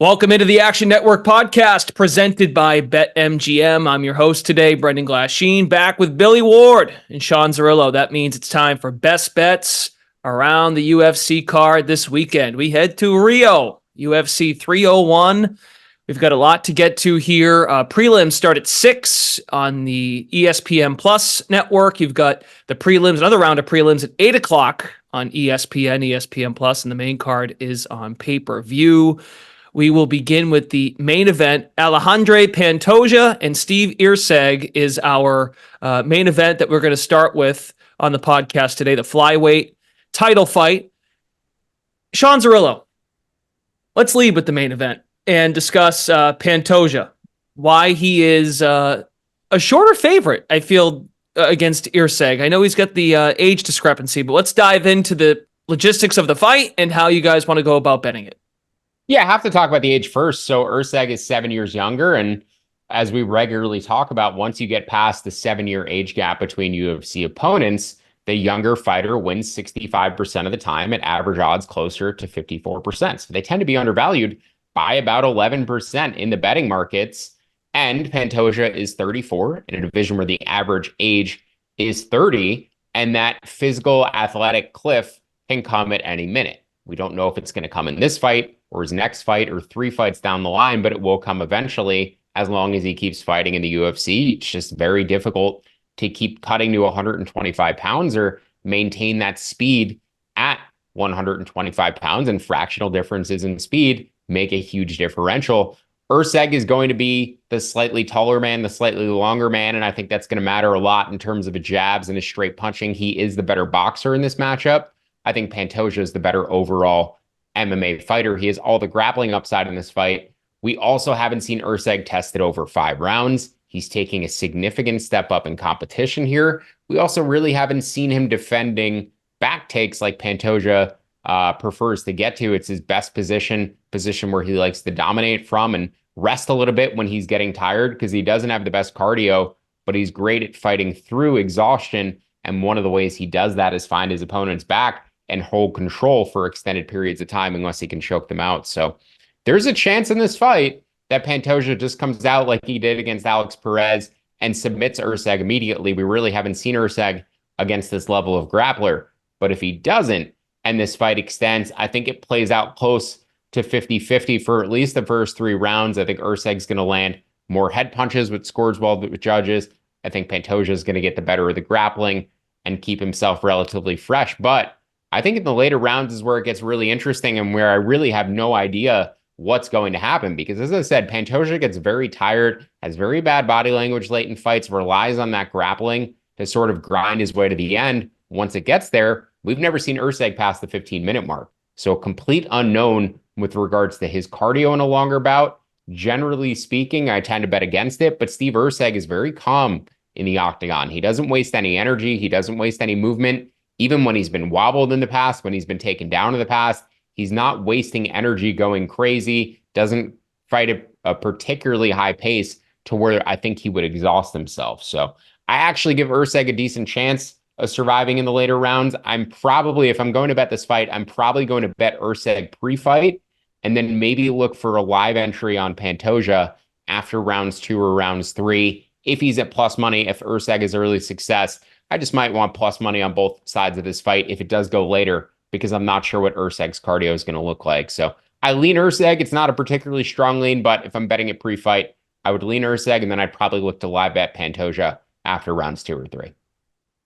Welcome into the Action Network podcast presented by BetMGM. I'm your host today, Brendan Glasheen, back with Billy Ward and Sean Zerillo. That means it's time for best bets around the UFC card this weekend. We head to Rio, UFC 301. We've got a lot to get to here. Prelims start at 6 on the ESPN Plus network. You've got the prelims, another round of prelims at 8 o'clock on ESPN Plus, and the main card is on pay-per-view. We will begin with the main event. Alexandre Pantoja and Steve Erceg is our main event that we're going to start with on the podcast today, the flyweight title fight. Sean Zerillo, let's lead with the main event and discuss Pantoja, why he is a shorter favorite, I feel, against Erceg. I know he's got the age discrepancy, but let's dive into the logistics of the fight and how you guys want to go about betting it. Yeah, I have to talk about the age first. So Erceg is 7 years younger. And as we regularly talk about, once you get past the 7-year age gap between UFC opponents, the younger fighter wins 65% of the time at average odds closer to 54%. So they tend to be undervalued by about 11% in the betting markets. And Pantoja is 34 in a division where the average age is 30. And that physical athletic cliff can come at any minute. We don't know if it's going to come in this fight or his next fight or 3 fights down the line, but it will come eventually as long as he keeps fighting in the UFC. It's just very difficult to keep cutting to 125 pounds or maintain that speed at 125 pounds, and fractional differences in speed make a huge differential. Erceg is going to be the slightly taller man, the slightly longer man, and I think that's going to matter a lot in terms of the jabs and his straight punching. He is the better boxer in this matchup. I think Pantoja is the better overall MMA fighter. He has all the grappling upside in this fight. We also haven't seen Erceg tested over 5 rounds. He's taking a significant step up in competition here. We also really haven't seen him defending back takes like Pantoja prefers to get to. It's his best position where he likes to dominate from and rest a little bit when he's getting tired, because he doesn't have the best cardio, but he's great at fighting through exhaustion. And one of the ways he does that is find his opponent's back and hold control for extended periods of time unless he can choke them out. So there's a chance in this fight that Pantoja just comes out like he did against Alex Perez and submits Erceg immediately. We really haven't seen Erceg against this level of grappler. But if he doesn't, and this fight extends, I think it plays out close to 50-50 for at least the first 3 rounds. I think Erceg's going to land more head punches, which scores well with judges. I think Pantoja is going to get the better of the grappling and keep himself relatively fresh. But I think in the later rounds is where it gets really interesting and where I really have no idea what's going to happen. Because as I said, Pantoja gets very tired, has very bad body language late in fights, relies on that grappling to sort of grind his way to the end. Once it gets there, we've never seen Erceg past the 15-minute mark. So a complete unknown with regards to his cardio in a longer bout. Generally speaking, I tend to bet against it, but Steve Erceg is very calm in the octagon. He doesn't waste any energy. He doesn't waste any movement. Even when he's been wobbled in the past, when he's been taken down in the past, he's not wasting energy going crazy, doesn't fight at a particularly high pace to where I think he would exhaust himself. So I actually give Erceg a decent chance of surviving in the later rounds. If I'm going to bet this fight, I'm probably going to bet Erceg pre-fight and then maybe look for a live entry on Pantoja after rounds 2 or rounds 3. If he's at plus money, if Erceg is early success, I just might want plus money on both sides of this fight if it does go later, because I'm not sure what Erceg's cardio is going to look like. So I lean Erceg. It's not a particularly strong lean, but if I'm betting it pre-fight, I would lean Erceg, and then I'd probably look to live bet Pantoja after rounds 2 or 3.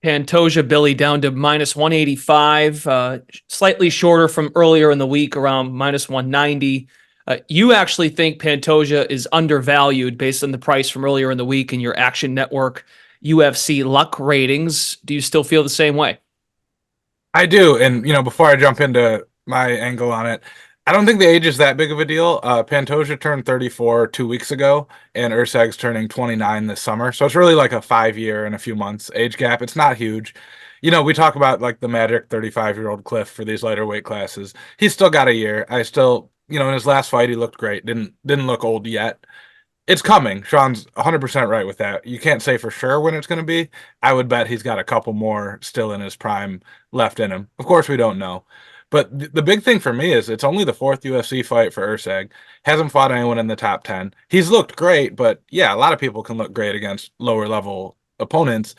Pantoja, Billy, down to minus 185, slightly shorter from earlier in the week, around minus 190. You actually think Pantoja is undervalued based on the price from earlier in the week in your Action Network UFC luck ratings. Do you still feel the same way? I do. And, before I jump into my angle on it, I don't think the age is that big of a deal. Pantoja turned 34 2 weeks ago, and Erceg's turning 29 this summer. So it's really like a 5-year and a few months age gap. It's not huge. We talk about like the magic 35-year-old cliff for these lighter weight classes. He's still got a year. I still, in his last fight, he looked great. Didn't look old yet. It's coming. Sean's 100% right with that. You can't say for sure when it's going to be. I would bet he's got a couple more still in his prime left in him. Of course, we don't know. But the big thing for me is it's only the fourth UFC fight for Erceg. Hasn't fought anyone in the top 10. He's looked great, but yeah, a lot of people can look great against lower level opponents.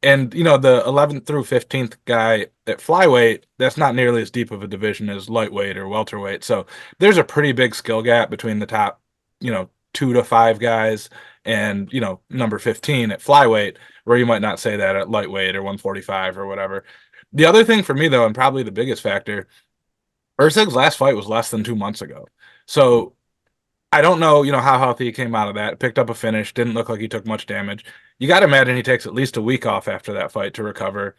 And, the 11th through 15th guy at flyweight, that's not nearly as deep of a division as lightweight or welterweight. So there's a pretty big skill gap between the top, 2 to 5 guys and, number 15 at flyweight, where you might not say that at lightweight or 145 or whatever. The other thing for me, though, and probably the biggest factor, Erceg's last fight was less than 2 months ago. So I don't know, how healthy he came out of that. Picked up a finish, didn't look like he took much damage. You got to imagine he takes at least a week off after that fight to recover.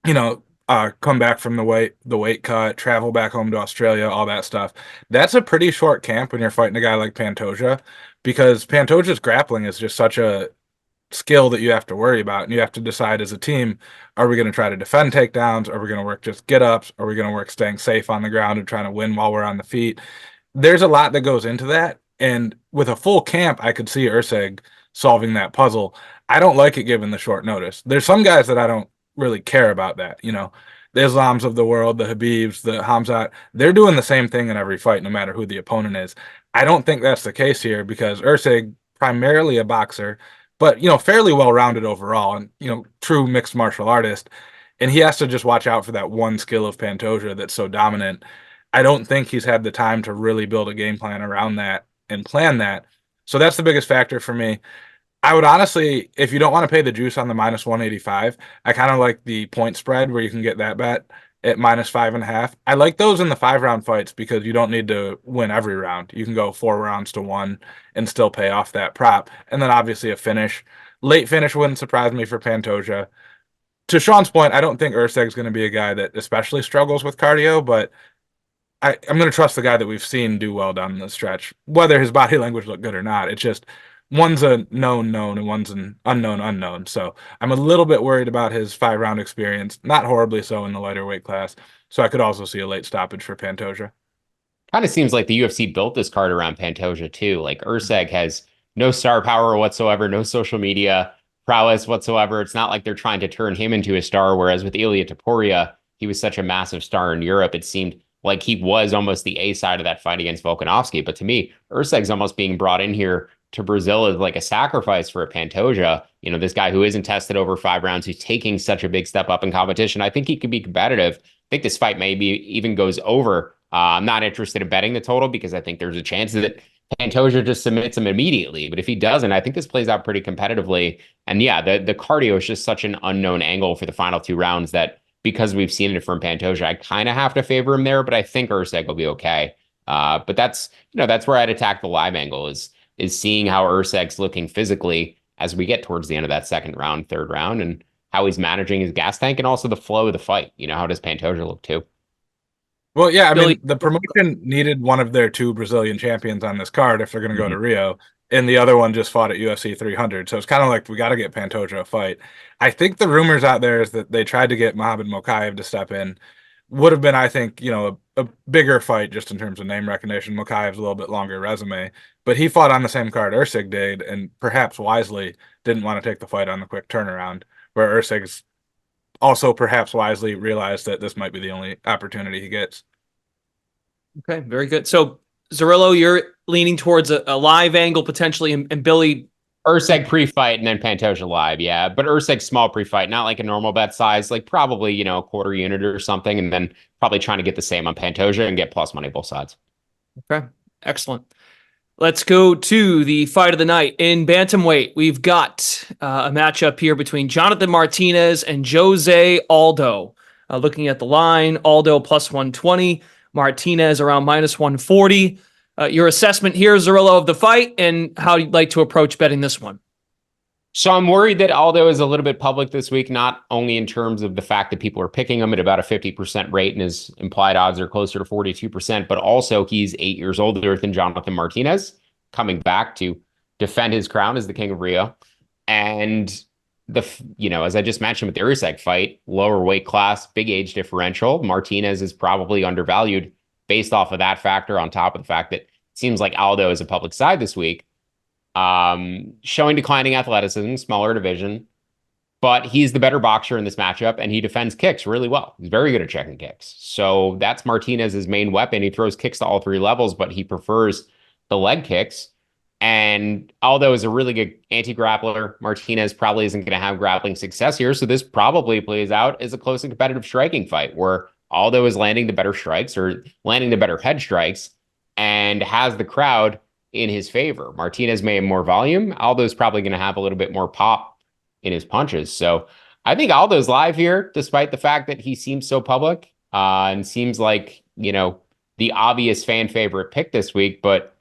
Come back from the weight cut, travel back home to Australia, all that stuff. That's a pretty short camp when you're fighting a guy like Pantoja, because Pantoja's grappling is just such a skill that you have to worry about, and you have to decide as a team: are we going to try to defend takedowns? Are we going to work just get ups? Are we going to work staying safe on the ground and trying to win while we're on the feet? There's a lot that goes into that. And with a full camp, I could see Erceg solving that puzzle. I don't like it given the short notice. There's some guys that I don't really care about that. The Islams of the world, the Habibs, the Hamzat, they're doing the same thing in every fight, no matter who the opponent is. I don't think that's the case here, because Erceg, primarily a boxer, but, fairly well-rounded overall, and, true mixed martial artist. And he has to just watch out for that one skill of Pantoja that's so dominant. I don't think he's had the time to really build a game plan around that and plan that. So that's the biggest factor for me. I would honestly, if you don't want to pay the juice on the minus 185, I kind of like the point spread where you can get that bet at minus 5.5. I like those in the 5 round fights because you don't need to win every round. You can go 4 rounds to 1 and still pay off that prop. And then obviously a finish. Late finish wouldn't surprise me for Pantoja. To Sean's point, I don't think Erceg's going to be a guy that especially struggles with cardio, but I'm going to trust the guy that we've seen do well down the stretch, whether his body language looked good or not. It's just one's a known and one's an unknown. So I'm a little bit worried about his 5 round experience, not horribly so in the lighter weight class. So I could also see a late stoppage for Pantoja. Kind of seems like the UFC built this card around Pantoja too. Like Erceg has no star power whatsoever, no social media prowess whatsoever. It's not like they're trying to turn him into a star. Whereas with Ilia Topuria, he was such a massive star in Europe. It seemed like he was almost the A side of that fight against Volkanovski. But to me, Erceg's almost being brought in here to Brazil as like a sacrifice for a Pantoja. This guy who isn't tested over 5 rounds, who's taking such a big step up in competition. I think he could be competitive. I think this fight maybe even goes over. I'm not interested in betting the total because I think there's a chance that Pantoja just submits him immediately. But if he doesn't, I think this plays out pretty competitively. And yeah, the cardio is just such an unknown angle for the final 2 rounds that, because we've seen it from Pantoja, I kind of have to favor him there, but I think Erceg will be okay. But that's where I'd attack the live angle is seeing how Erceg's looking physically as we get towards the end of that 2nd round, 3rd round, and how he's managing his gas tank and also the flow of the fight. How does Pantoja look too? Well, yeah, I mean, the promotion needed one of their 2 Brazilian champions on this card if they're going to go to Rio, and the other one just fought at UFC 300. So it's kind of like, we got to get Pantoja a fight. I think the rumors out there is that they tried to get Mohamed Mokaev to step in. Would have been, I think, a bigger fight just in terms of name recognition. Mokaev's a little bit longer resume, but he fought on the same card Erceg did, and perhaps wisely didn't want to take the fight on the quick turnaround, where Erceg's also perhaps wisely realized that this might be the only opportunity he gets. Okay, very good. So Zerillo, you're leaning towards a live angle potentially, and Billy. Erceg pre-fight and then Pantoja live, yeah. But Erceg small pre-fight, not like a normal bet size, like probably, a quarter unit or something, and then probably trying to get the same on Pantoja and get plus money both sides. Okay, excellent. Let's go to the fight of the night. In bantamweight, we've got a matchup here between Jonathan Martinez and Jose Aldo. Looking at the line, Aldo plus 120, Martinez around minus 140. Your assessment here, Zerillo, of the fight and how you'd like to approach betting this one. So I'm worried that Aldo is a little bit public this week, not only in terms of the fact that people are picking him at about a 50% rate and his implied odds are closer to 42%, but also he's 8 years older than Jonathan Martinez, coming back to defend his crown as the King of Rio. And as I just mentioned with the Erceg fight, lower weight class, big age differential. Martinez is probably undervalued based off of that factor, on top of the fact that it seems like Aldo is a public side this week. Showing declining athleticism, smaller division. but he's the better boxer in this matchup, and he defends kicks really well. He's very good at checking kicks. So that's Martinez's main weapon. He throws kicks to all three levels, but he prefers the leg kicks. And Aldo is a really good anti-grappler. Martinez probably isn't going to have grappling success here. So this probably plays out as a close and competitive striking fight where Aldo is landing the better strikes or landing the better head strikes and has the crowd in his favor. Martinez may have more volume. Aldo's probably going to have a little bit more pop in his punches. So I think Aldo's live here, despite the fact that he seems so public and seems like, the obvious fan favorite pick this week. But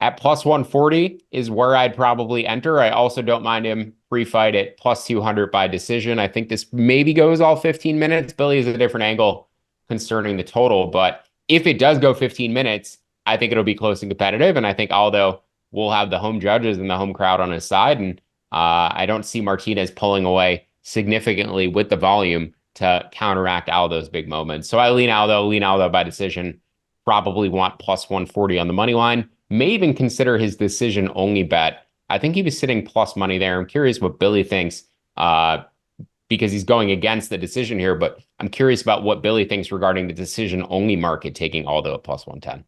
at plus 140 is where I'd probably enter. I also don't mind him free fight at plus 200 by decision. I think this maybe goes all 15 minutes. Billy is a different angle concerning the total. But if it does go 15 minutes, I think it'll be close and competitive. And I think Aldo will have the home judges and the home crowd on his side. And I don't see Martinez pulling away significantly with the volume to counteract Aldo's big moments. So I lean Aldo by decision. Probably want plus 140 on the money line. May even consider his decision only bet. I think he was sitting plus money there. I'm curious what Billy thinks because he's going against the decision here, but I'm curious about what Billy thinks regarding the decision only market taking Aldo at plus 110.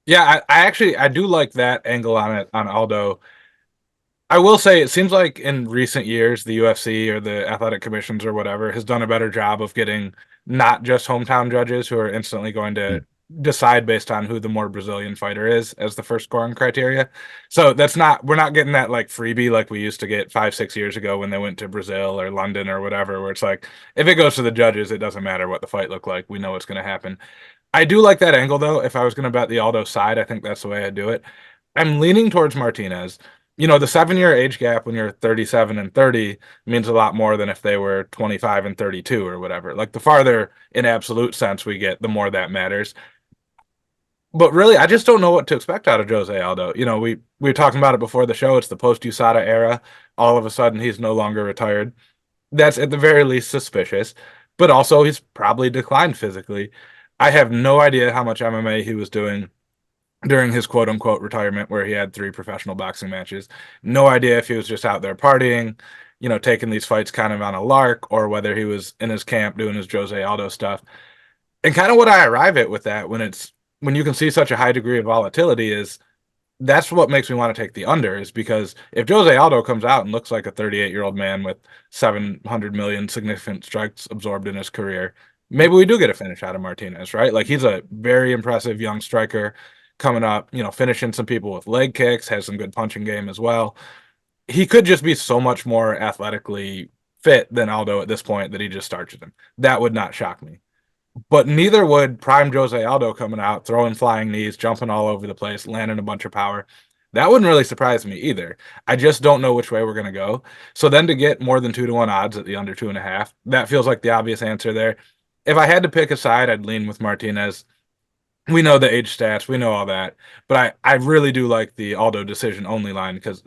Yeah, I do like that angle on it on Aldo. I will say it seems like in recent years, the UFC or the athletic commissions or whatever has done a better job of getting not just hometown judges who are instantly going to decide based on who the more Brazilian fighter is as the first scoring criteria. So we're not getting that like freebie like we used to get 5-6 years ago when they went to Brazil or London or whatever, where it's like, if it goes to the judges, it doesn't matter what the fight looked like. We know what's going to happen. I do like that angle though. If I was going to bet the Aldo side, I think that's the way I do it. I'm leaning towards Martinez. The 7-year age gap when you're 37 and 30 means a lot more than if they were 25 and 32 or whatever. Like the farther in absolute sense we get, the more that matters. But really, I just don't know what to expect out of Jose Aldo. We were talking about it before the show. It's the post-USADA era. All of a sudden, he's no longer retired. That's at the very least suspicious. But also, he's probably declined physically. I have no idea how much MMA he was doing during his quote-unquote retirement where he had 3 professional boxing matches. No idea if he was just out there partying, taking these fights kind of on a lark, or whether he was in his camp doing his Jose Aldo stuff. And kind of what I arrive at with that when you can see such a high degree of volatility is that's what makes me want to take the under, is because if Jose Aldo comes out and looks like a 38-year-old man with 700 million significant strikes absorbed in his career, maybe we do get a finish out of Martinez, right? Like he's a very impressive young striker coming up, finishing some people with leg kicks, has some good punching game as well. He could just be so much more athletically fit than Aldo at this point that he just starches him. That would not shock me. But neither would prime Jose Aldo coming out, throwing flying knees, jumping all over the place, landing a bunch of power. That wouldn't really surprise me either. I just don't know which way we're going to go. So then to get more than 2-1 odds at the under 2.5, that feels like the obvious answer there. If I had to pick a side, I'd lean with Martinez. We know the age stats, we know all that, but I really do like the Aldo decision only line because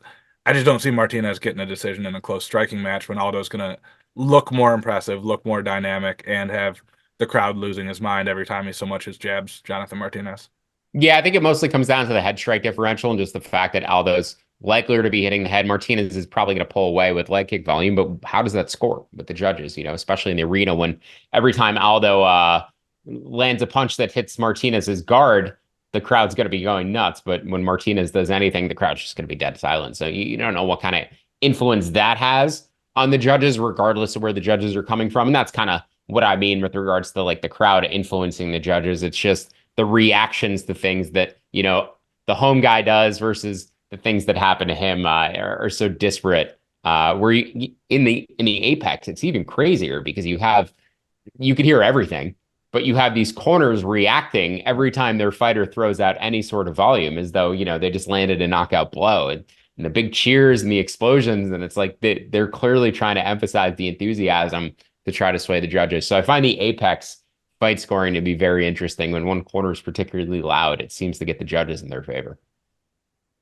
I just don't see Martinez getting a decision in a close striking match when Aldo's going to look more impressive, look more dynamic, and have the crowd losing his mind every time he so much as jabs Jonathan Martinez. Yeah, I think it mostly comes down to the head strike differential and just the fact that Aldo's likelier to be hitting the head. Martinez is probably going to pull away with leg kick volume, but how does that score with the judges, especially in the arena when every time Aldo lands a punch that hits Martinez's guard, the crowd's going to be going nuts. But when Martinez does anything, the crowd's just going to be dead silent. So you don't know what kind of influence that has on the judges, regardless of where the judges are coming from. And that's kind of what I mean with regards to the crowd influencing the judges. It's just the reactions to things that, the home guy does versus the things that happen to him are so disparate. Where in the apex, it's even crazier because you can hear everything, but you have these corners reacting every time their fighter throws out any sort of volume as though, they just landed a knockout blow, and the big cheers and the explosions. And it's like they're clearly trying to emphasize the enthusiasm to try to sway the judges. So I find the apex fight scoring to be very interesting. When one corner is particularly loud, it seems to get the judges in their favor.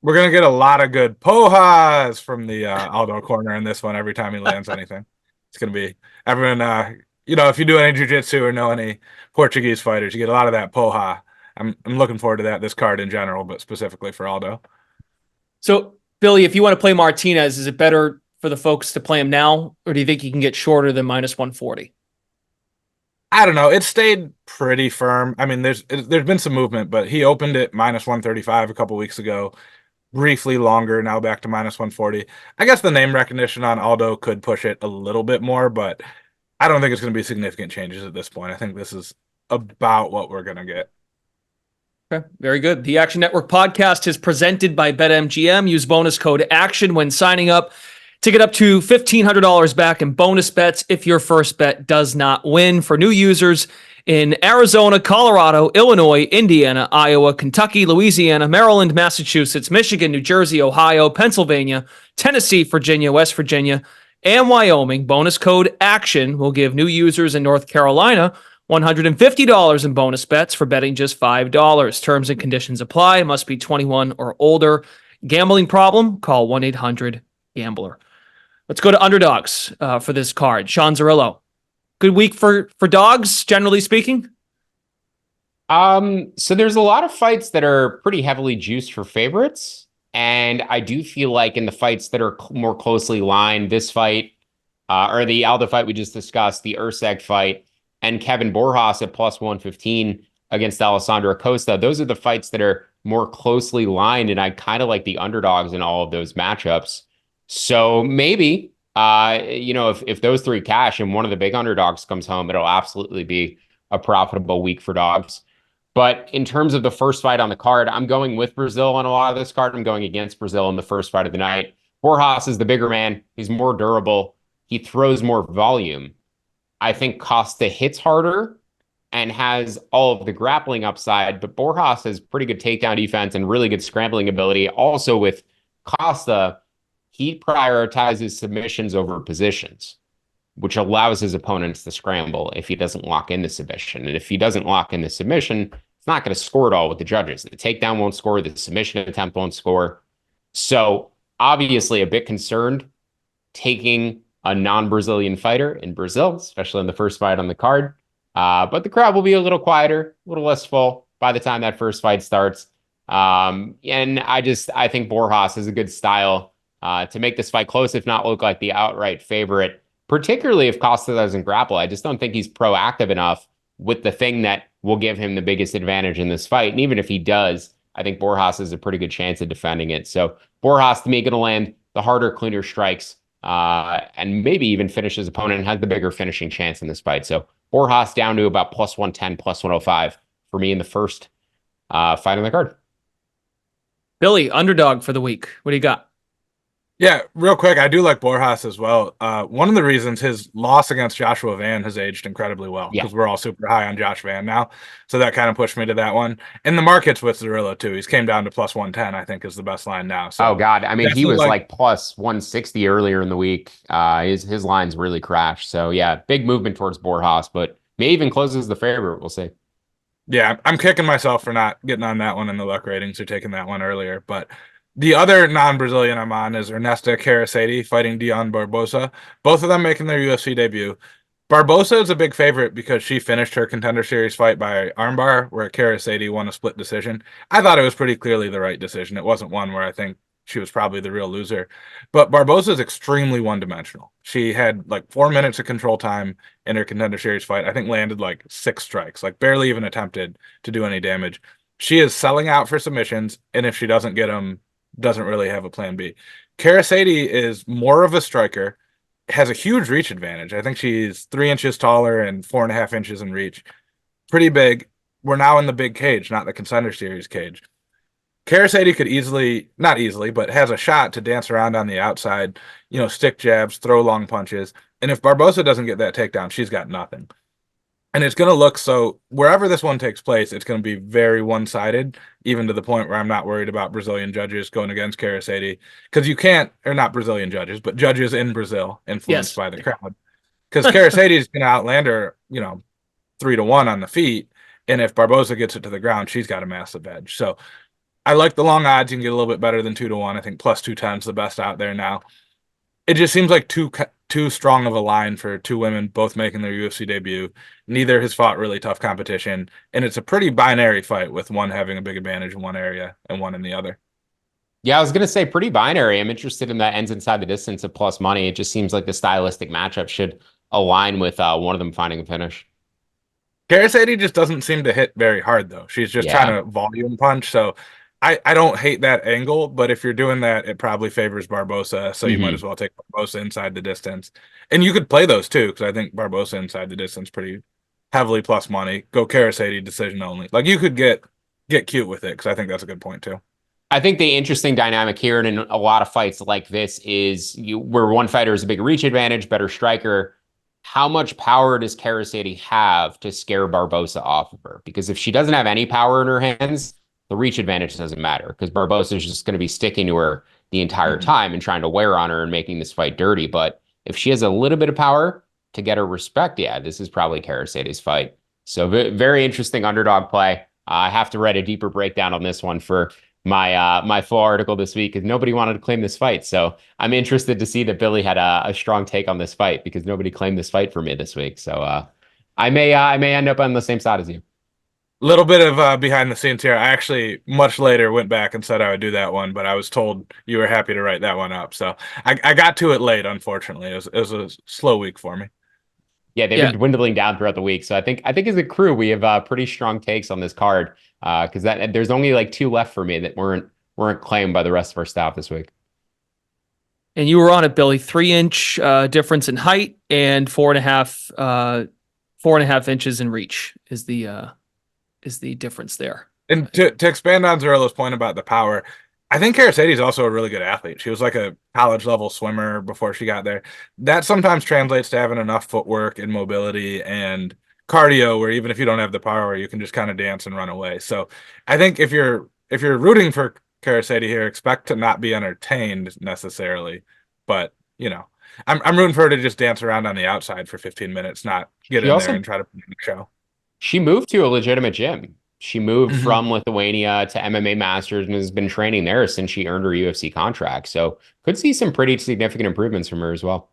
We're going to get a lot of good pohas from the Aldo corner in this one every time he lands anything. It's going to be everyone, if you do any jiu-jitsu or know any Portuguese fighters, you get a lot of that poha. I'm looking forward to that, this card in general, but specifically for Aldo. So, Billy, if you want to play Martinez, is it better for the folks to play him now, or do you think he can get shorter than minus 140? I don't know. It stayed pretty firm. I mean, there's been some movement, but he opened at minus 135 a couple weeks ago, briefly longer, now back to minus 140. I guess the name recognition on Aldo could push it a little bit more, but I don't think it's going to be significant changes at this point. I think this is about what we're going to get. Okay, very good. The Action Network podcast is presented by BetMGM. Use bonus code ACTION when signing up to get up to $1,500 back in bonus bets if your first bet does not win. For new users in Arizona, Colorado, Illinois, Indiana, Iowa, Kentucky, Louisiana, Maryland, Massachusetts, Michigan, New Jersey, Ohio, Pennsylvania, Tennessee, Virginia, West Virginia, and Wyoming, bonus code ACTION will give new users in North Carolina $150 in bonus bets for betting just $5. Terms and conditions apply. Must be 21 or older. Gambling problem? Call 1-800-GAMBLER. Let's go to underdogs for this card. Sean Zerillo. Good week for dogs, generally speaking? So there's a lot of fights that are pretty heavily juiced for favorites. And I do feel like in the fights that are more closely lined, this fight, or the Aldo fight we just discussed, the Erceg fight, and Kevin Borjas at plus 115 against Alessandro Costa, those are the fights that are more closely lined, and I kind of like the underdogs in all of those matchups. So maybe, if those three cash and one of the big underdogs comes home, it'll absolutely be a profitable week for dogs. But in terms of the first fight on the card, I'm going with Brazil on a lot of this card. I'm going against Brazil in the first fight of the night. Borjas is the bigger man. He's more durable. He throws more volume. I think Costa hits harder and has all of the grappling upside, but Borjas has pretty good takedown defense and really good scrambling ability. Also with Costa, he prioritizes submissions over positions, which allows his opponents to scramble if he doesn't lock in the submission. And if he doesn't lock in the submission, it's not going to score it all with the judges. The takedown won't score, the submission attempt won't score. So obviously a bit concerned taking a non-Brazilian fighter in Brazil, especially in the first fight on the card. But the crowd will be a little quieter, a little less full by the time that first fight starts. And I think Borjas is a good style to make this fight close, if not look like the outright favorite, particularly if Costa doesn't grapple. I just don't think he's proactive enough with the thing that will give him the biggest advantage in this fight. And even if he does, I think Borjas has a pretty good chance of defending it. So Borjas, to me, going to land the harder, cleaner strikes, and maybe even finish his opponent and has the bigger finishing chance in this fight. So Borjas down to about plus 110, plus 105 for me in the first fight on the card. Billy, underdog for the week. What do you got? Yeah, real quick, I do like Borjas as well. One of the reasons his loss against Joshua Van has aged incredibly well, because we're all super high on Josh Van now. So that kind of pushed me to that one. And the market's with Zerillo too. He's came down to plus 110, I think, is the best line now. So oh God, I mean, he was like plus 160 earlier in the week. His lines really crashed. So yeah, big movement towards Borjas, but may even closes the favorite. We'll see. Yeah, I'm kicking myself for not getting on that one in the luck ratings or taking that one earlier. But the other non-Brazilian I'm on is Ernesta Kareckaite fighting Dione Barbosa. Both of them making their UFC debut. Barbosa is a big favorite because she finished her Contender Series fight by armbar, where Kareckaite won a split decision. I thought it was pretty clearly the right decision. It wasn't one where I think she was probably the real loser. But Barbosa is extremely one-dimensional. She had like 4 minutes of control time in her Contender Series fight. I think landed like 6 strikes, like barely even attempted to do any damage. She is selling out for submissions, and if she doesn't get them, doesn't really have a plan B. Kareckaite is more of a striker, has a huge reach advantage. I think she's 3 inches taller and 4.5 inches in reach. Pretty big. We're now in the big cage, not the Contender Series cage. Kareckaite could easily, not easily, but has a shot to dance around on the outside, stick jabs, throw long punches. And if Barbosa doesn't get that takedown, she's got nothing. And it's going to look so, wherever this one takes place, it's going to be very one-sided, even to the point where I'm not worried about Brazilian judges going against Kareckaite. Because you can't, or not Brazilian judges, but judges in Brazil influenced by the crowd. Because Kareckaite is going to outland her, 3-1 on the feet. And if Barbosa gets it to the ground, she's got a massive edge. So I like the long odds. You can get a little bit better than 2-1. I think plus 210 is the best out there now. It just seems like too strong of a line for two women both making their UFC debut. Neither has fought really tough competition, and it's a pretty binary fight with one having a big advantage in one area and one in the other. Yeah, I was gonna say pretty binary. I'm interested in that ends inside the distance at plus money. It just seems like the stylistic matchup should align with one of them finding a finish. Kareckaite just doesn't seem to hit very hard though. She's just trying Yeah. to volume punch. So I don't hate that angle, but if you're doing that, it probably favors Barbosa. So you might as Hmm. well take Barbosa inside the distance. And you could play those too, because I think Barbosa inside the distance pretty heavily plus money. Go Kareckaite decision only. Like you could get cute with it because I think that's a good point too. I think the interesting dynamic here and in a lot of fights like this is where one fighter has a big reach advantage, better striker. How much power does Kareckaite have to scare Barbosa off of her? Because if she doesn't have any power in her hands, the reach advantage doesn't matter because Barbosa is just going to be sticking to her the entire Mhm. time and trying to wear on her and making this fight dirty. But if she has a little bit of power to get her respect, yeah, this is probably Kareckaite's fight. So very interesting underdog play. I have to write a deeper breakdown on this one for my full article this week because nobody wanted to claim this fight. So I'm interested to see that Billy had a strong take on this fight because nobody claimed this fight for me this week. So I may end up on the same side as you. Little bit of behind the scenes here. I actually much later went back and said I would do that one, but I was told you were happy to write that one up. So I got to it late, unfortunately. It was a slow week for me. Yeah, they've Yeah. been dwindling down throughout the week. So I think as a crew we have pretty strong takes on this card because that there's only like two left for me that weren't claimed by the rest of our staff this week. And you were on it, Billy. 3 inch difference in height and 4.5 inches in reach is the difference there. And to expand on Zerlo's point about the power, I think Kareckaite is also a really good athlete. She was like a college level swimmer before she got there. That sometimes translates to having enough footwork and mobility and cardio where even if you don't have the power, you can just kind of dance and run away. So I think if you're rooting for Kareckaite here, expect to not be entertained necessarily, but I'm rooting for her to just dance around on the outside for 15 minutes, not get She in there also and try to put in the show. She moved to a legitimate gym. She moved Mhm. from Lithuania to MMA Masters and has been training there since she earned her UFC contract. So could see some pretty significant improvements from her as well.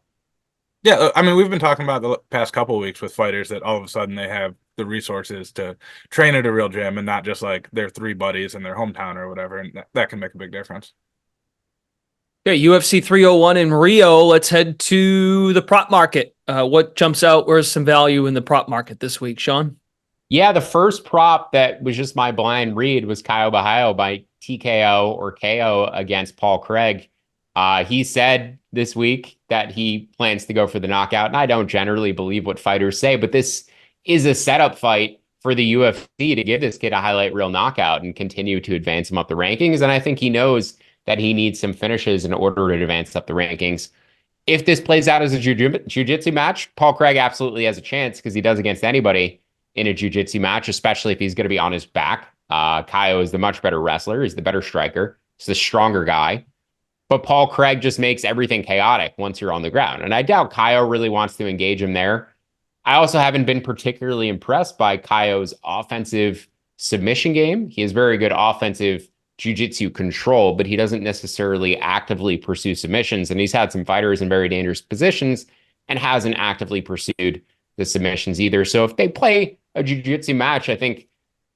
Yeah, I mean, we've been talking about the past couple of weeks with fighters that all of a sudden they have the resources to train at a real gym and not just like their three buddies in their hometown or whatever, and that can make a big difference. Okay, UFC 301 in Rio. Let's head to the prop market. What jumps out? Where's some value in the prop market this week, Sean? Yeah, the first prop that was just my blind read was Caio by TKO or KO against Paul Craig. He said this week that he plans to go for the knockout, and I don't generally believe what fighters say, but this is a setup fight for the UFC to give this kid a highlight reel knockout and continue to advance him up the rankings. And I think he knows that he needs some finishes in order to advance up the rankings. If this plays out as a jiu-jitsu match, Paul Craig absolutely has a chance because he does against anybody in a jiu-jitsu match, especially if he's going to be on his back. Caio is the much better wrestler. He's the better striker. He's the stronger guy. But Paul Craig just makes everything chaotic once you're on the ground. And I doubt Caio really wants to engage him there. I also haven't been particularly impressed by Caio's offensive submission game. He has very good offensive jiu-jitsu control, but he doesn't necessarily actively pursue submissions. And he's had some fighters in very dangerous positions and hasn't actively pursued the submissions either. So if they play a jiu-jitsu match, I think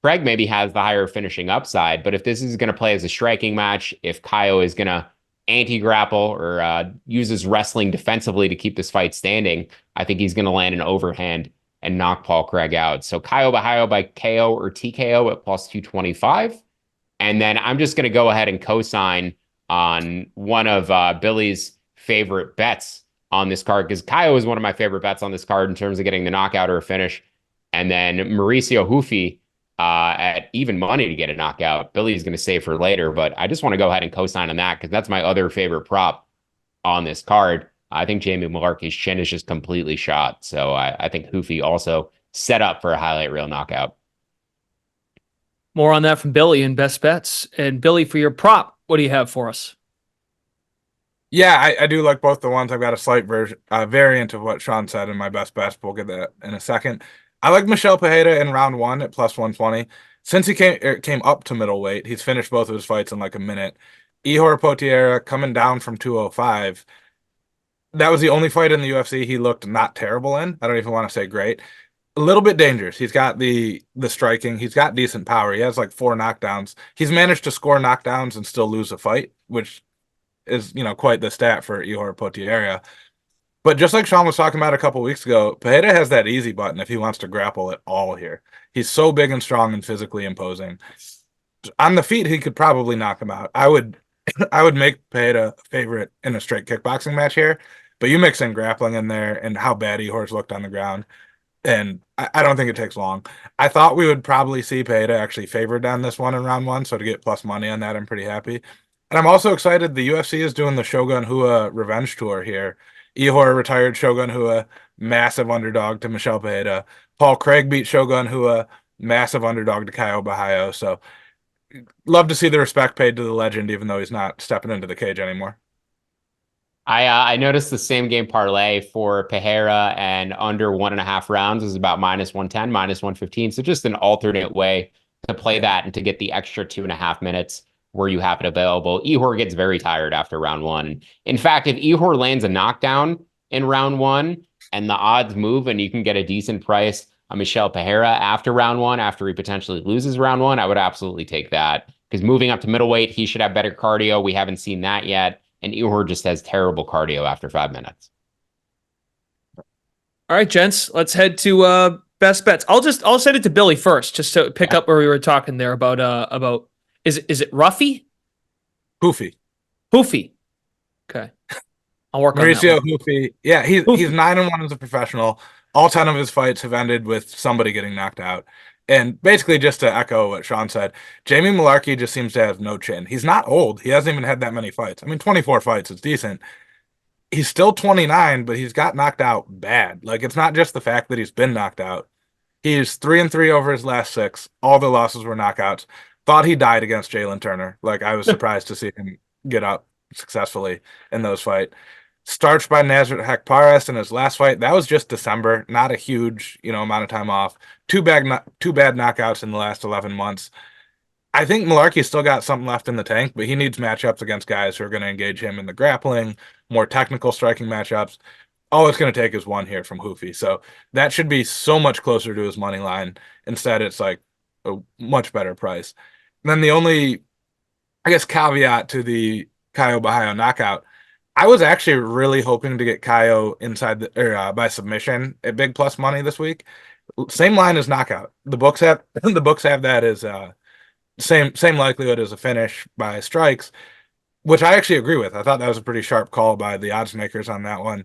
Craig maybe has the higher finishing upside. But if this is going to play as a striking match, if Caio is going to anti-grapple or uses wrestling defensively to keep this fight standing, I think he's going to land an overhand and knock Paul Craig out. So Caio by KO or TKO at plus 225. And then I'm just going to go ahead and co-sign on one of Billy's favorite bets on this card because Caio is one of my favorite bets on this card in terms of getting the knockout or a finish. And then Mauricio Ruffy at even money to get a knockout. Billy's going to save for later, but I just want to go ahead and co-sign on that because that's my other favorite prop on this card. I think Jamie Mullarkey's chin is just completely shot. So I think Ruffy also set up for a highlight reel knockout. More on that from Billy in best bets. And Billy, for your prop, what do you have for us? Yeah, I do like both the ones. I've got a slight variant of what Sean said in my best bets, but we'll get that in a second. I like Michel Pereira in round one at plus 120. Since he came up to middleweight, he's finished both of his fights in like a minute. Ihor Potieria coming down from 205. That was the only fight in the UFC he looked not terrible in. I don't even want to say great. a little bit dangerous. He's got the striking. He's got decent power. He has like 4 knockdowns. He's managed to score knockdowns and still lose a fight, which is, quite the stat for Ihor Potieria. But just like Sean was talking about a couple weeks ago, Pereira has that easy button if he wants to grapple at all here. He's so big and strong and physically imposing. On the feet, he could probably knock him out. I would make Pereira a favorite in a straight kickboxing match here, but you mix in grappling in there and how bad Ihor's looked on the ground, and I don't think it takes long. I thought we would probably see Pereira actually favored on this one in round one, so to get plus money on that, I'm pretty happy. And I'm also excited the UFC is doing the Shogun Rua Revenge Tour here. Ihor retired Shogun Rua, massive underdog to Michel Pereira. Paul Craig beat Shogun Rua, massive underdog to Caio Borralho. So love to see the respect paid to the legend, even though he's not stepping into the cage anymore. I noticed the same game parlay for Pereira and under 1.5 rounds is about -110, -115. So just an alternate way to play that and to get the extra 2.5 minutes where you have it available. Ihor gets very tired after round one. In fact, if Ihor lands a knockdown in round one and the odds move and you can get a decent price on Michel Pereira after round one, after he potentially loses round one, I would absolutely take that. Because moving up to middleweight, he should have better cardio. We haven't seen that yet. And Ihor just has terrible cardio after 5 minutes. All right, gents, let's head to best bets. I'll send it to Billy first, just to pick up where we were talking there about is it Ruffy? Hoofy. Okay. I'll work Mauricio on that one. Hoofy. Yeah, he's 9-1 as a professional. All 10 of his fights have ended with somebody getting knocked out. And basically, just to echo what Sean said, Jamie Mullarkey just seems to have no chin. He's not old. He hasn't even had that many fights. I mean, 24 fights is decent. He's still 29, but he's got knocked out bad. Like, it's not just the fact that he's been knocked out. He's 3-3 over his last 6. All the losses were knockouts. Thought he died against Jalen Turner. Like, I was surprised to see him get up successfully in those fights. Starched by Nasrat Haqparast in his last fight. That was just December, not a huge, amount of time off. Two bad knockouts in the last 11 months. I think Mullarkey's still got something left in the tank, but he needs matchups against guys who are going to engage him in the grappling, more technical striking matchups. All it's going to take is one here from Hoofy. So that should be so much closer to his money line. Instead, it's like a much better price. And then the only, I guess, caveat to the Caio Borralho knockout, I was actually really hoping to get Caio inside by submission at big plus money this week. Same line as knockout. The books have that as same likelihood as a finish by strikes, which I actually agree with. I thought that was a pretty sharp call by the odds makers on that one.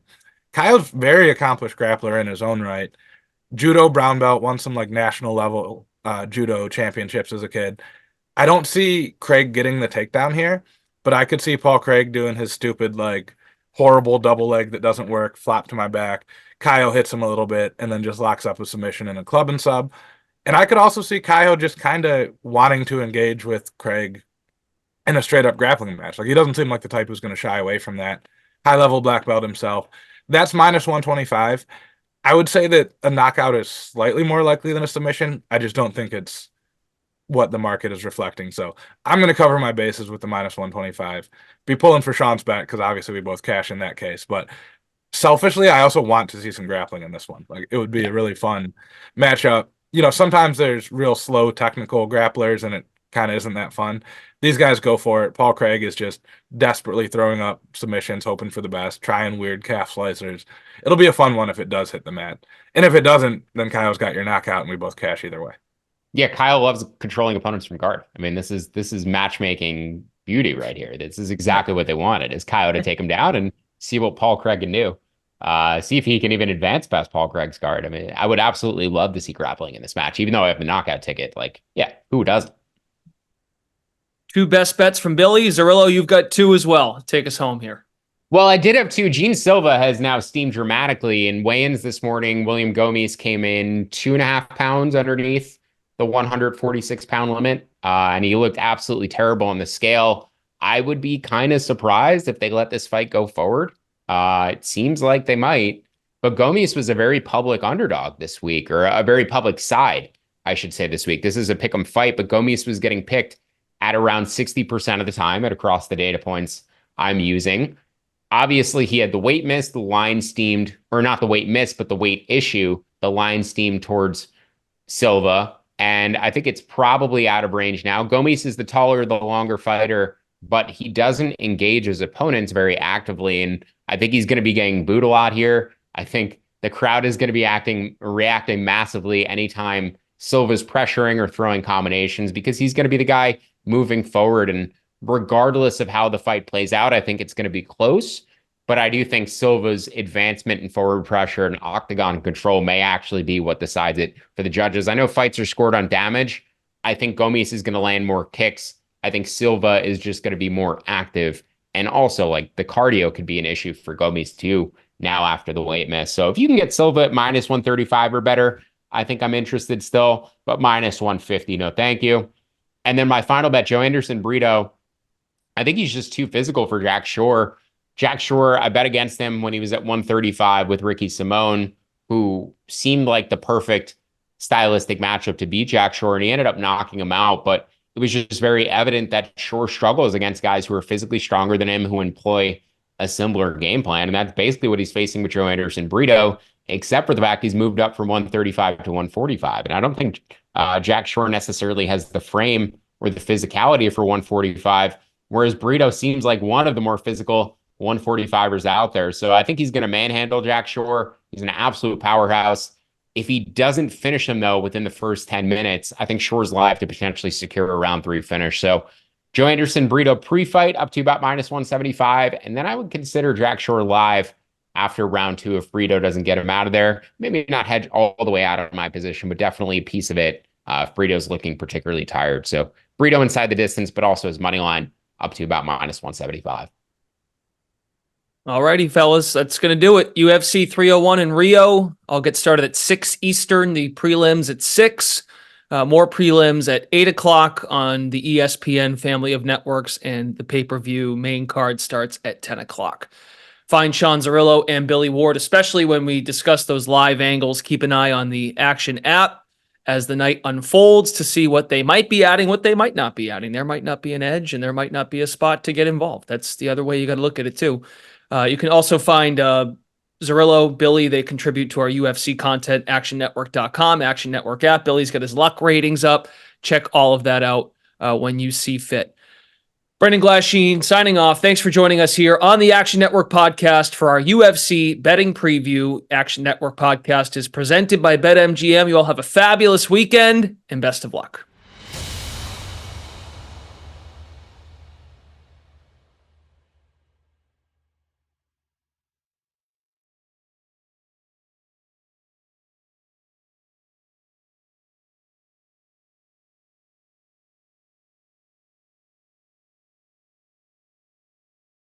Caio's very accomplished grappler in his own right. Judo brown belt, won some like national level judo championships as a kid. I don't see Craig getting the takedown here, but I could see Paul Craig doing his stupid, like, horrible double leg that doesn't work, flop to my back. Caio hits him a little bit and then just locks up a submission in a club and sub. And I could also see Caio just kind of wanting to engage with Craig in a straight up grappling match. Like, he doesn't seem like the type who's going to shy away from that. High level black belt himself. That's -125. I would say that a knockout is slightly more likely than a submission. I just don't think it's what the market is reflecting. So I'm going to cover my bases with the -125. Be pulling for Sean's bet because obviously we both cash in that case. But selfishly, I also want to see some grappling in this one. Like, it would be a really fun matchup. Sometimes there's real slow technical grapplers and it kind of isn't that fun. These guys go for it. Paul Craig is just desperately throwing up submissions, hoping for the best, trying weird calf slicers. It'll be a fun one if it does hit the mat. And if it doesn't, then Kyle's got your knockout and we both cash either way. Yeah, Kyle loves controlling opponents from guard. I mean, this is matchmaking beauty right here. This is exactly what they wanted, is Kyle to take him down and see what Paul Craig can do. See if he can even advance past Paul Craig's guard. I mean, I would absolutely love to see grappling in this match, even though I have the knockout ticket. Like, yeah, who doesn't? 2 best bets from Billy. Zerillo, you've got 2 as well. Take us home here. Well, I did have 2. Gene Silva has now steamed dramatically. In weigh-ins this morning, William Gomes came in 2.5 pounds underneath the 146-pound limit, and he looked absolutely terrible on the scale. I would be kind of surprised if they let this fight go forward. It seems like they might, but Gomes was a very public underdog this week, or a very public side, I should say, this week. This is a pick'em fight, but Gomes was getting picked at around 60% of the time at across the data points I'm using. Obviously, he had the weight miss, the line steamed, or not the weight miss, but the weight issue the line steam towards Silva. And I think it's probably out of range now. Gomes is the taller, the longer fighter, but he doesn't engage his opponents very actively. And I think he's going to be getting booed a lot here. I think the crowd is going to be reacting massively anytime Silva's pressuring or throwing combinations, because he's going to be the guy moving forward. And regardless of how the fight plays out, I think it's going to be close. But I do think Silva's advancement in forward pressure and octagon control may actually be what decides it for the judges. I know fights are scored on damage. I think Gomes is going to land more kicks. I think Silva is just going to be more active. And also, like, the cardio could be an issue for Gomes too now after the weight miss. So if you can get Silva at minus 135 or better, I think I'm interested still. But minus 150, no thank you. And then my final bet, Joanderson Brito. I think he's just too physical for Jack Shore. Jack Shore, I bet against him when he was at 135 with Ricky Simone, who seemed like the perfect stylistic matchup to beat Jack Shore, and he ended up knocking him out. But it was just very evident that Shore struggles against guys who are physically stronger than him, who employ a similar game plan. And that's basically what he's facing with Joanderson Brito, except for the fact he's moved up from 135 to 145. And I don't think Jack Shore necessarily has the frame or the physicality for 145, whereas Brito seems like one of the more physical 145ers out there. So I think he's going to manhandle Jack Shore. He's an absolute powerhouse. If he doesn't finish him, though, within the first 10 minutes, I think Shore's live to potentially secure a round 3 finish. So Joanderson Brito pre-fight up to about minus 175. And then I would consider Jack Shore live after round 2 if Brito doesn't get him out of there. Maybe not hedge all the way out of my position, but definitely a piece of it if Brito's looking particularly tired. So Brito inside the distance, but also his money line up to about minus 175. Alrighty, fellas, that's going to do it. UFC 301 in Rio. I'll get started at 6 Eastern. The prelims at 6. More prelims at 8 o'clock on the ESPN family of networks, and the pay-per-view main card starts at 10 o'clock. Find Sean Zerillo and Billy Ward, especially when we discuss those live angles. Keep an eye on the Action app as the night unfolds to see what they might be adding, what they might not be adding. There might not be an edge, and there might not be a spot to get involved. That's the other way you got to look at it, too. You can also find Zerillo, Billy. They contribute to our UFC content, actionnetwork.com, Action Network app. Billy's got his luck ratings up. Check all of that out when you see fit. Brendan Glasheen signing off. Thanks for joining us here on the Action Network podcast for our UFC betting preview. Action Network podcast is presented by BetMGM. You all have a fabulous weekend and best of luck.